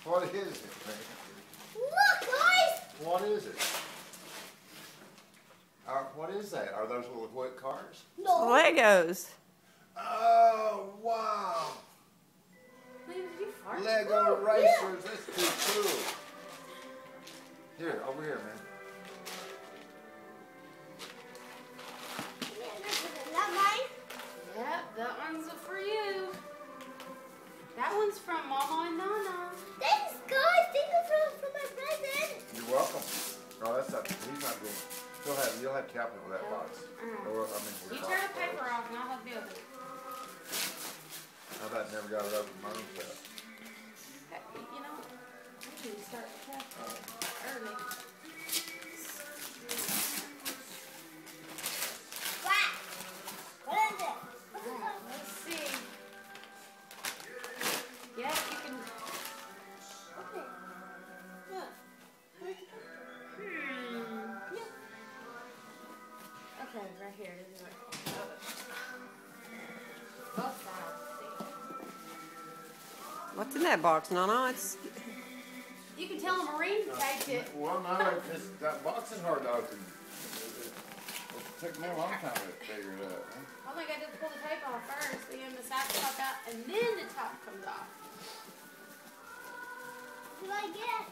What is it, man? Look, guys! What is it? What is that? Are those little white cars? No. Legos. Oh, wow. Did you fart? Lego racers. That's too cool. Here, over here, man. Not mine? Yep, that one's for you. That one's from Mama and Nana. Thanks, guys. Thank you for my present. You're welcome. Oh, that's not. He's not doing. You'll have to help him with that box. Or, I mean, You with tear box the paper covers. off and I'll help you open it. How about never got it open my own self? Hey, you know, maybe we start the craft early. Wow. What is it? Alright, let's see. Yeah, you can. Okay. Look. Okay, right here. This is right. Both sides. What's in that box, Nana? It's You can tell a Marine taped it. Well, no, that box is hard to open. It took me a long time to figure it out. All I gotta do is pull the tape off first, then the side pop out, and then the top comes off. What do I get?